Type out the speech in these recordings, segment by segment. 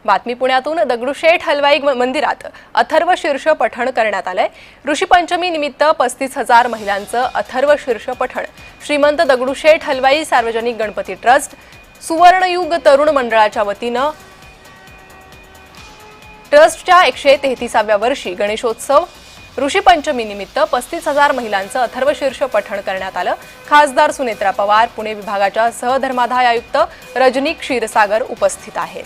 बातमी पुण्यातून दगडूशेठ हलवाई मंदिरात अथर्व शीर्ष पठण करण्यात आलंय। ऋषी पंचमी निमित्त 35,000 महिलांचं अथर्व शीर्ष पठण श्रीमंत दगडूशेठ हलवाई सार्वजनिक गणपती ट्रस्ट सुवर्णयुग तरुण मंडळाच्या वतीनं ट्रस्टच्या 133व्या वर्षी गणेशोत्सव ऋषी पंचमी निमित्त 35,000 महिलांचं अथर्व शीर्ष पठण करण्यात आलं। खासदार सुनेत्रा पवार, पुणे विभागाच्या सहधर्मादाय आयुक्त रजनी क्षीरसागर उपस्थित आहेत।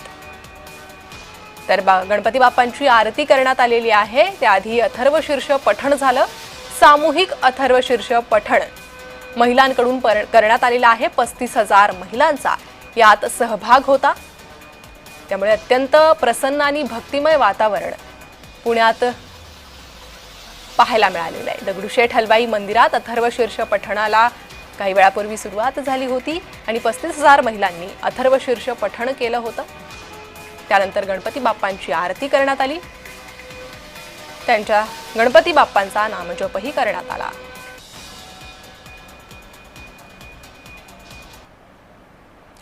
तर गणपती बाप्पांची आरती करण्यात आलेली आहे। त्याआधी अथर्व शीर्ष पठण झालं। सामूहिक अथर्व शीर्ष पठण महिलांकडून करण्यात आलेला आहे। 35,000 महिलांचा यात सहभाग होता। त्यामुळे अत्यंत प्रसन्न आणि भक्तिमय वातावरण पुण्यात पाहायला मिळालेलं आहे। दगडूशेठ हलवाई मंदिरात अथर्व शीर्ष पठणाला काही वेळापूर्वी सुरुवात झाली होती आणि 35,000 महिलांनी अथर्व शीर्ष पठण केलं होतं। त्यानंतर गणपती बाप्पांची आरती करण्यात आली। त्यांच्या गणपती बाप्पांचा नामजपही करण्यात आला।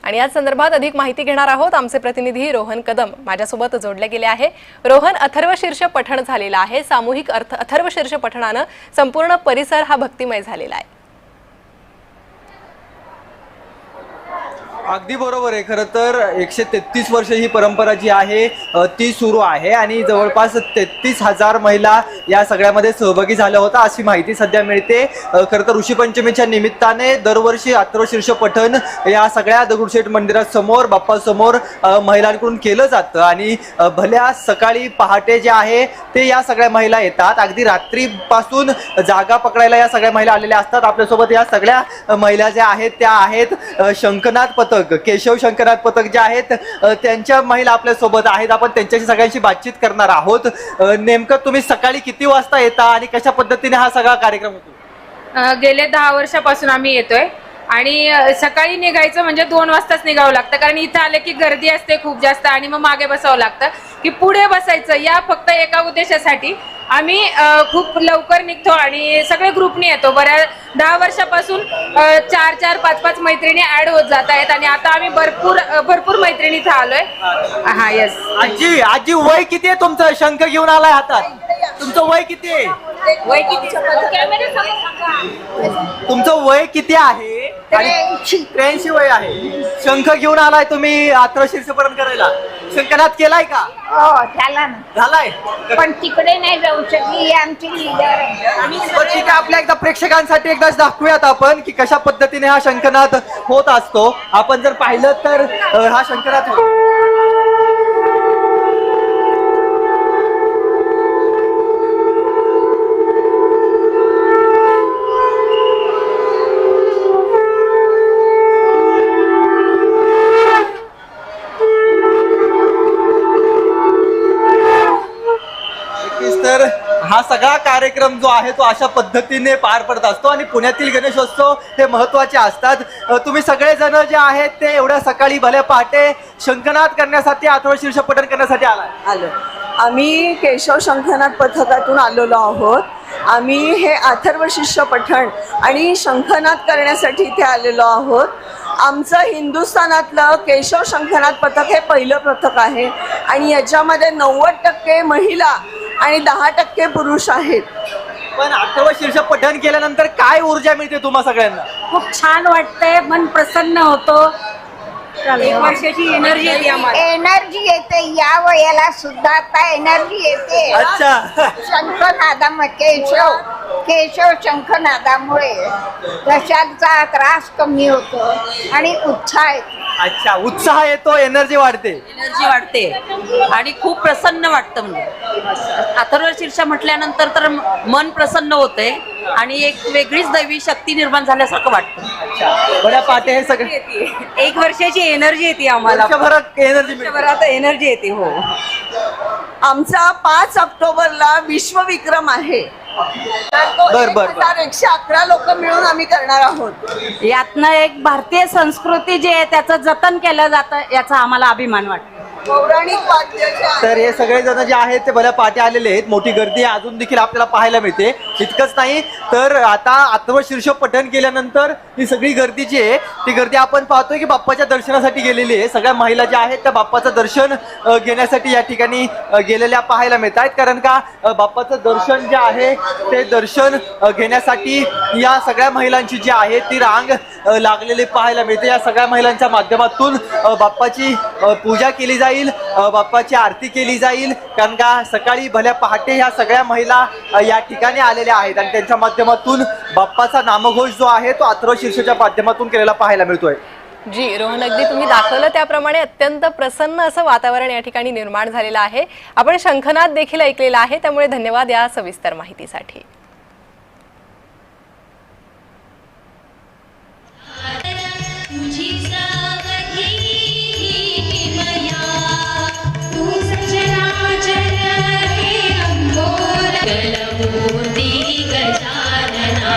आणि या संदर्भात अधिक माहिती घेणार आहोत। आमचे प्रतिनिधी रोहन कदम माझ्यासोबत जोडले गेले आहे। रोहन, अथर्व शीर्ष पठण झालेला आहे। सामूहिक अथर्व शीर्ष पठणानं संपूर्ण परिसर हा भक्तिमय झालेला आहे। अगदी बरोबर आहे। खरं तर 133 वर्ष ही परंपरा जी आहे ती सुरू आहे आणि जवळपास 33,000 महिला या सगळ्यामध्ये सहभागी झाल्या होत्या अशी माहिती सध्या मिळते। खरं तर ऋषी पंचमीच्या निमित्ताने दरवर्षी अथर्व शीर्ष पठण या सगळ्या दगडूशेठ मंदिरासमोर बाप्पासमोर महिलांकडून केलं जातं आणि भल्या सकाळी पहाटे जे आहे ते या सगळ्या महिला येतात। अगदी रात्रीपासून जागा पकडायला या सगळ्या महिला आलेल्या असतात। आपल्यासोबत या सगळ्या महिला ज्या आहेत त्या आहेत शंखनाथ पथक, केशव शंकरनाथ पथक जे आहेत त्यांच्या महिला आपल्या सोबत आहेत। आपण त्यांच्याशी सगळ्यांशी बातचीत करणार आहोत। नेमकं तुम्ही सकाळी किती वाजता येता आणि कशा पद्धतीने हा सगळा कार्यक्रम होतो? गेले 10 वर्षापासून आम्ही येतोय आणि सकाळी निघायचं म्हणजे 2 वाजताच निघावं लागतं, कारण इथं आले की गर्दी असते खूप जास्त आणि मग मागे बसावं लागतं की पुढे बसायचं। या फक्त एका उद्देशासाठी आम्ही खूप लवकर निघतो आणि सगळे ग्रुपने येतो। बऱ्याच 10 वर्षापासून 4-4, 5-5 मैत्रिणी ऍड होत जात आहेत आणि आता आम्ही भरपूर मैत्रिणी इथं आलोय। हा, यस। आजी वय किती आहे तुमचं? शंख घेऊन आलाय हातात, तुमचं वय किती आहे? वय किती? तुमचं वय किती आहे? 83 वय आहे। शंख घेऊन आलाय तुम्ही अथर्व शीर्ष पठण करायला। शंखनाद केलाय का? हो, झाला ना। झालाय पण तिकडे नाही जाऊ शकली, आमची लीडर ठीक आहे। आपल्या एकदा प्रेक्षकांसाठी एकदाच दाखवूयात आपण की कशा पद्धतीने हा शंखनाद होत असतो। आपण जर पाहिलं तर हा शंखनाद तर हा सगळा कार्यक्रम जो आहे तो अशा पद्धतीने पार पडत असतो आणि पुण्यातील गणेशोत्सव हे महत्त्वाचे असतात। तुम्ही सगळेजण जे आहेत ते एवढ्या सकाळी भल्या पहाटे शंखनाद करण्यासाठी अथर्व शीर्ष पठण करण्यासाठी आलो। आम्ही केशव शंखनाद पथकातून आलेलो आहोत। आम्ही हे अथर्व शीर्ष पठण आणि शंखनाद करण्यासाठी इथे आलेलो आहोत। आमचं हिंदुस्थानातलं केशव शंखनाद पथक हे पहिलं पथक आहे आणि याच्यामध्ये 90% महिला आणि 10% पुरुष आहेत। पण अथर्व शीर्ष पठण केल्यानंतर काय ऊर्जा मिळते तुम्हा सगळ्यांना? खूप छान वाटतंय, मन प्रसन्न होतो। 1 वर्षाची एनर्जी येते आम्हाला। एनर्जी येते, या वयाला सुद्धा आता एनर्जी येते। अच्छा। शंखनादामुळे केशव शंखनादामुळे घशाचा त्रास कमी होतो आणि उत्साह येतो। अच्छा, उत्साह येतो, एनर्जी वाढते आणि खूप प्रसन्न वाटतं। म्हणजे अथर्व शीर्ष म्हटल्यानंतर तर मन प्रसन्न होते आणि एक वेगळीच दैवी शक्ती निर्माण झाल्यासारखं वाटतं। अच्छा, बऱ्या पाटे हे सगळे 1 वर्षाची एनर्जी येते आम्हाला। एनर्जी येते। हो, आमचा 5 ऑक्टोबरला विश्वविक्रम आहे। बर 111 लोक मिळून आम्ही करणार आहोत। यातनं एक भारतीय संस्कृती जी आहे त्याचं जतन केलं जातं याचा आम्हाला अभिमान वाटतो। पौराणिक वाद्य जे आहे, तर हे सगळे जण जे आहेत ते भल्या पाठी आलेले आहेत. मोठी गर्दी अजून देखील आपल्याला पाहायला मिळते. इतकंच नाही तर आता अथर्वशीर्ष पठण केल्यानंतर ही सगळी गर्दी जी आहे ती गर्दी आपण पाहतोय की बाप्पाच्या दर्शनासाठी गेलेली आहे. सगळ्या महिला ज्या आहेत त्या बाप्पाचं दर्शन घेण्यासाठी या ठिकाणी गेलेल्या पाहायला मिळत आहेत. कारण का बाप्पाचं दर्शन जे आहे ते दर्शन घेण्यासाठी या सगळ्या महिलांची जी आहे ती रांग लागलेली पाहायला मिळते. या सगळ्या महिलांच्या माध्यमातून बाप्पाची पूजा केली जाईल, बाप्पाची आरती केली जाईल. कारण का सकाळी भल्या पहाटे ह्या सगळ्या महिला या ठिकाणी आलेल्या आहेत आणि त्यांच्या माध्यमातून बाप्पाचा नामघोष जो आहे तो अथर्वशीर्षच्या माध्यमातून केलेला पाहायला मिळतोय. जी रोहन, अगदी तुम्ही दाखवलं त्याप्रमाणे अत्यंत प्रसन्न असं वातावरण या ठिकाणी निर्माण झालेलं आहे. आपण शंखनाद देखील ऐकलेला आहे, त्यामुळे धन्यवाद या सविस्तर माहितीसाठी. तुझी सावधी हिमया, तू सचराचर हे अंबोर, गलबोधी गजानना,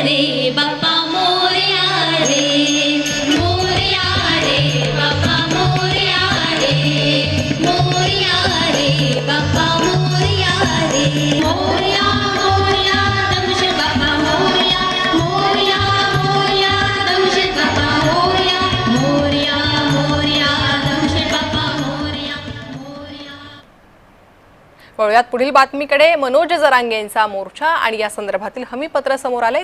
रे बाप्पा मोरया रे, मोरया रे बाप्पा मोरया रे, मोरया रे बाप्पा मोरया रे, मोरया मोरया दमश बाप्पा मोरया, मोरया मोरया दमश बाप्पा मोरया, मोरया मोरया दमश बाप्पा मोरया, मोरया. वळूयात पुढील बातमीकडे. मनोज जरांगे यांचा मोर्चा आणि या संदर्भातील हमीपत्र समोर आले.